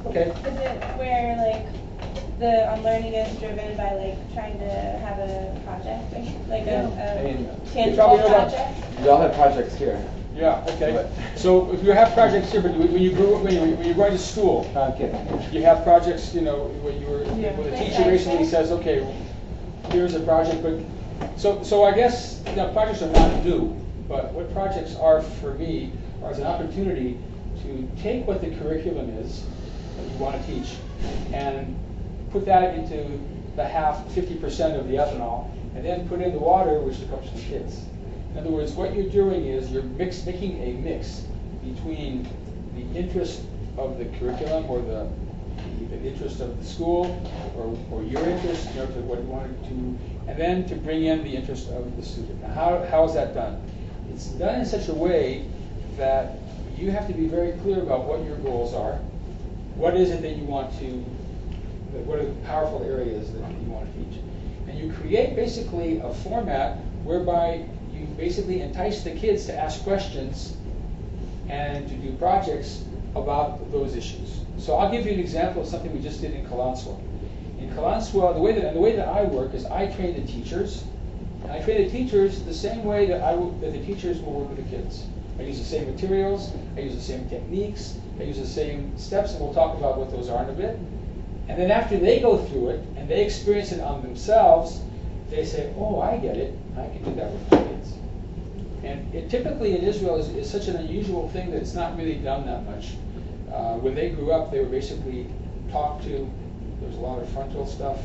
Okay. Is it where like the learning is driven by like trying to have a project, or like a tangible project? We all have projects here. Yeah. Okay. So if you have projects here, but when you're going to school, No, I'm kidding. you have projects. You know, when when the teacher basically says, okay, here's a project, but so I guess projects are not due, but what projects are for me are as an opportunity to take what the curriculum is that you want to teach and put that into the 50% of the ethanol, and then put in the water, which comes from the kids. In other words, what you're doing is you're making a mix between the interest of the curriculum or the interest of the school or your interest, to what you want to do, and then to bring in the interest of the student. Now, how is that done? It's done in such a way that you have to be very clear about what your goals are. What is it that you want to, what are the powerful areas that you want to teach? And you create basically a format whereby you basically entice the kids to ask questions and to do projects about those issues. So I'll give you an example of something we just did in Kalanswa. In Kalanswa, the way that I work is I train the teachers. And I train the teachers the same way that the teachers will work with the kids. I use the same materials, I use the same techniques, I use the same steps, and we'll talk about what those are in a bit. And then after they go through it and they experience it on themselves, they say, oh, I get it, I can do that with my kids. And it typically in Israel is such an unusual thing that it's not really done that much. When they grew up, they were basically talked to. There was a lot of frontal stuff.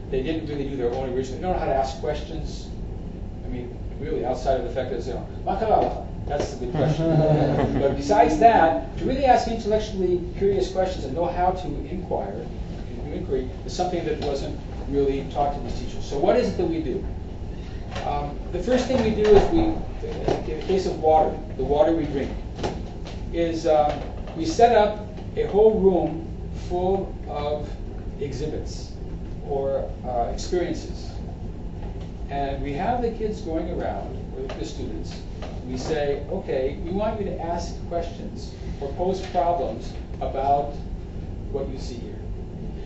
They didn't really do their own original. They don't know how to ask questions. I mean, really, outside of the fact that they that's the good question. But besides that, to really ask intellectually curious questions and know how to inquire, inquiry is something that wasn't really taught to these teachers. So what is it that we do? The first thing we do is in the case of water, the water we drink, is we set up a whole room full of exhibits or experiences. And we have the kids going around, or the students. We say, okay, we want you to ask questions or pose problems about what you see here.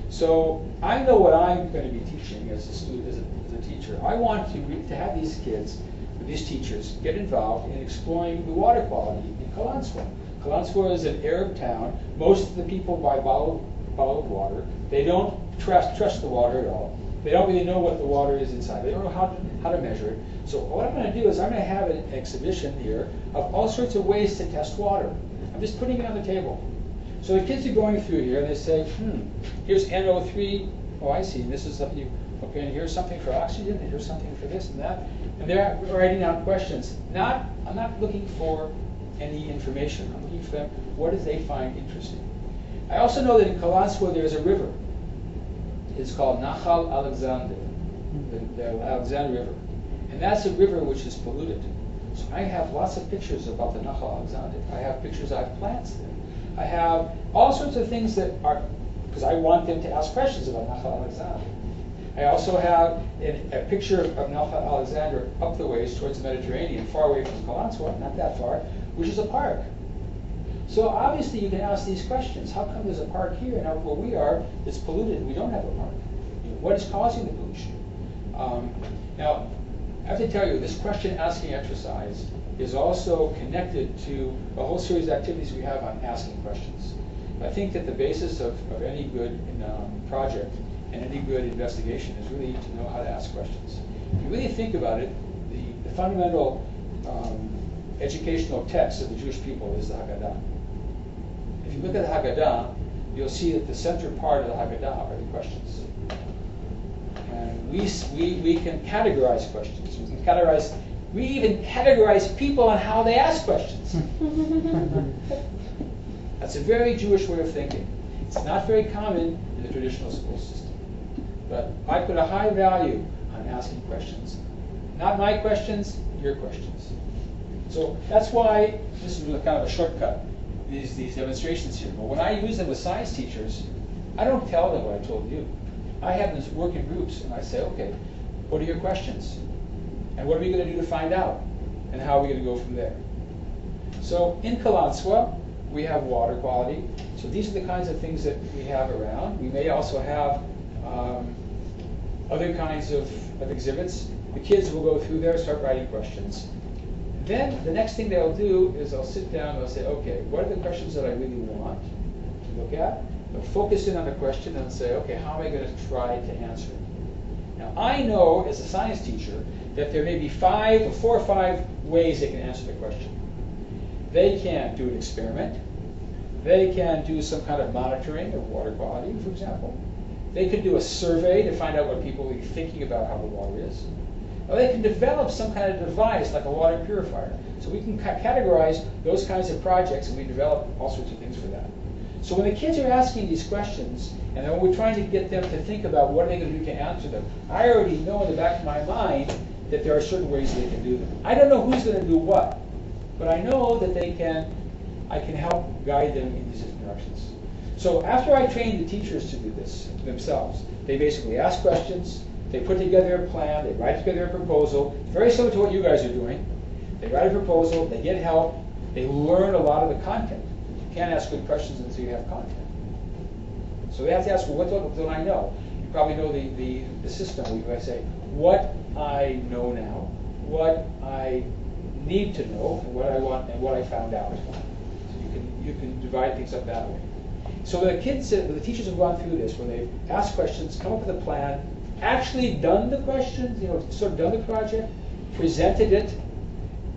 So I know what I'm going to be teaching as a student, as a teacher. I want to have these kids, these teachers, get involved in exploring the water quality in Kalanswa. Kalanswa is an Arab town. Most of the people buy bottled water. They don't trust the water at all. They don't really know what the water is inside. They don't know how to measure it. So what I'm going to do is I'm going to have an exhibition here of all sorts of ways to test water. I'm just putting it on the table. So the kids are going through here and they say, here's NO3. Oh, I see. This is something. Okay, and here's something for oxygen, and here's something for this and that. And they're writing down questions. I'm not looking for any information. I'm looking for them. What do they find interesting? I also know that in Kalanswa there's a river. It's called Nahal Alexander, the Alexander River. And that's a river which is polluted. So I have lots of pictures about the Nahal Alexander. I have pictures of plants there. I have all sorts of things that are, because I want them to ask questions about Nahal Alexander. I also have a picture of Nahal Alexander up the ways towards the Mediterranean, far away from Kalanswa, not that far, which is a park. So obviously you can ask these questions. How come there's a park here and where we are, it's polluted and we don't have a park? What is causing the pollution? Now, I have to tell you, this question asking exercise is also connected to a whole series of activities we have on asking questions. I think that the basis of any good project and any good investigation is really to know how to ask questions. If you really think about it, the fundamental educational text of the Jewish people is the Haggadah. If you look at the Haggadah, you'll see that the center part of the Haggadah are the questions. And we can categorize questions. We even categorize people on how they ask questions. That's a very Jewish way of thinking. It's not very common in the traditional school system. But I put a high value on asking questions. Not my questions, your questions. So that's why this is kind of a shortcut, these demonstrations here. But when I use them with science teachers, I don't tell them what I told you. I have them work in groups, and I say, okay, what are your questions? And what are we going to do to find out? And how are we going to go from there? So in Kalanswa, we have water quality. So these are the kinds of things that we have around. We may also have other kinds of exhibits. The kids will go through there, start writing questions. Then the next thing they'll do is they'll sit down and they'll say, okay, what are the questions that I really want to look at? They'll focus in on the question and say, okay, how am I going to try to answer it? Now, I know as a science teacher that there may be 4 or 5 ways they can answer the question. They can do an experiment. They can do some kind of monitoring of water quality, for example. They could do a survey to find out what people are thinking about how the water is. Or they can develop some kind of device like a water purifier. So we can categorize those kinds of projects, and we develop all sorts of things for that. So when the kids are asking these questions, and then when we're trying to get them to think about what are they going to do to answer them, I already know in the back of my mind that there are certain ways they can do them. I don't know who's going to do what, but I know that I can help guide them in these directions. So after I train the teachers to do this themselves, they basically ask questions, they put together a plan, they write together a proposal, very similar to what you guys are doing. They write a proposal, they get help, they learn a lot of the content. You can't ask good questions until you have content. So they have to ask, well, what don't I know? You probably know the system where you guys say, what I know now, what I need to know, and what I want, and what I found out. So you can divide things up that way. So when the teachers have gone through this, when they've asked questions, come up with a plan, actually done the questions, sort of done the project, presented it,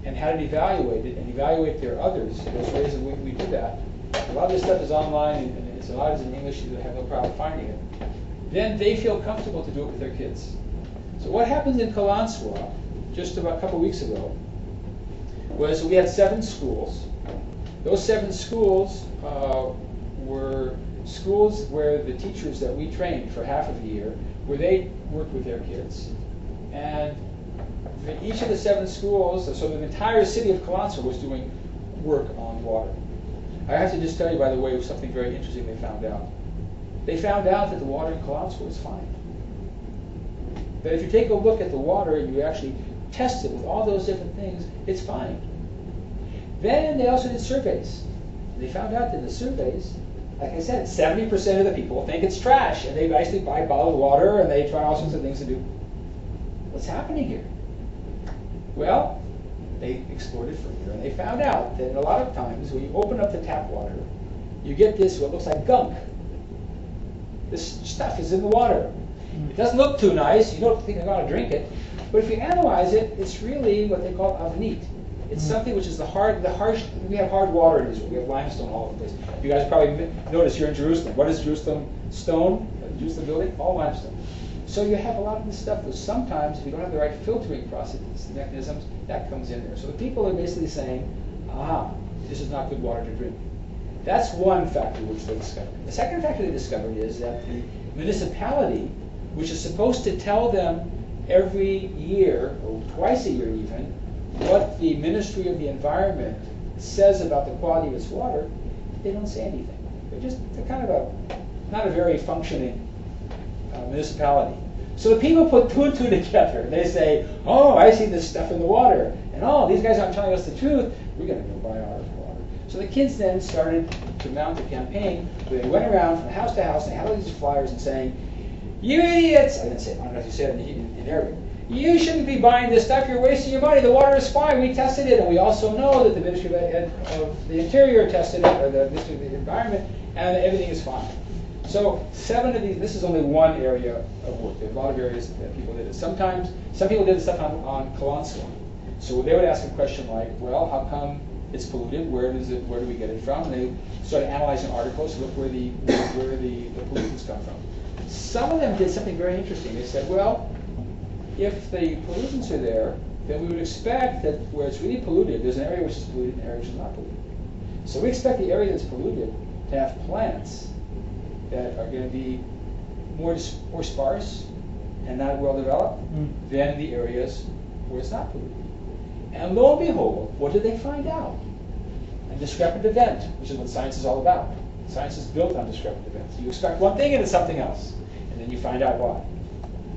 and had it evaluated, and evaluate their others. There's ways that we do that. A lot of this stuff is online, and it's a lot is in English, you have no problem finding it. Then they feel comfortable to do it with their kids. So what happened in Kalansawa, just about a couple weeks ago, was we had 7 schools. Those 7 schools were schools where the teachers that we trained for half of the year, where they worked with their kids. And each of the 7 schools, so the entire city of Kalansawa was doing work on water. I have to just tell you, by the way, something very interesting they found out. They found out that the water in Kalansawa is fine. That if you take a look at the water and you actually test it with all those different things, it's fine. Then they also did surveys. They found out that in the surveys, like I said, 70% of the people think it's trash, and they actually buy bottled water, and they try all sorts of things to do. What's happening here? Well, they explored it further, and they found out that a lot of times when you open up the tap water, you get this, what looks like gunk. This stuff is in the water. It doesn't look too nice. You don't think you're going to drink it. But if you analyze it, it's really what they call avnit. It's something which is the harsh, we have hard water in Israel. We have limestone all over the place. You guys probably noticed you're in Jerusalem. What is Jerusalem stone? Jerusalem building? All limestone. So you have a lot of this stuff that sometimes, if you don't have the right filtering processes, mechanisms, that comes in there. So the people are basically saying, aha, this is not good water to drink. That's one factor which they discovered. The second factor they discovered is that the municipality, which is supposed to tell them every year, or twice a year even, what the Ministry of the Environment says about the quality of its water, they don't say anything. They're kind of not a very functioning municipality. So the people put 2 and 2 together. They say, oh, I see this stuff in the water. And oh, these guys aren't telling us the truth. We're going to go buy our water. So the kids then started to mount a campaign where they went around from house to house and they had all these flyers and saying, you idiots! I don't know if you said it in Arabic. You shouldn't be buying this stuff. You're wasting your money. The water is fine. We tested it. And we also know that the Ministry of the Interior tested it, or the Ministry of the Environment, and everything is fine. So 7 of these, this is only one area of work. There's a lot of areas that people did it. Sometimes, some people did stuff on Kalansawa. So they would ask a question like, well, how come it's polluted? Where do we get it from? And they started analyzing articles to look where the pollutants come from. Some of them did something very interesting. They said, well, if the pollutants are there, then we would expect that where it's really polluted, there's an area which is polluted and an area which is not polluted. So we expect the area that's polluted to have plants that are going to be more sparse and not well developed than the areas where it's not polluted. And lo and behold, what did they find out? A discrepant event, which is what science is all about. Science is built on discrepant events. You expect one thing and it's something else, and then you find out why.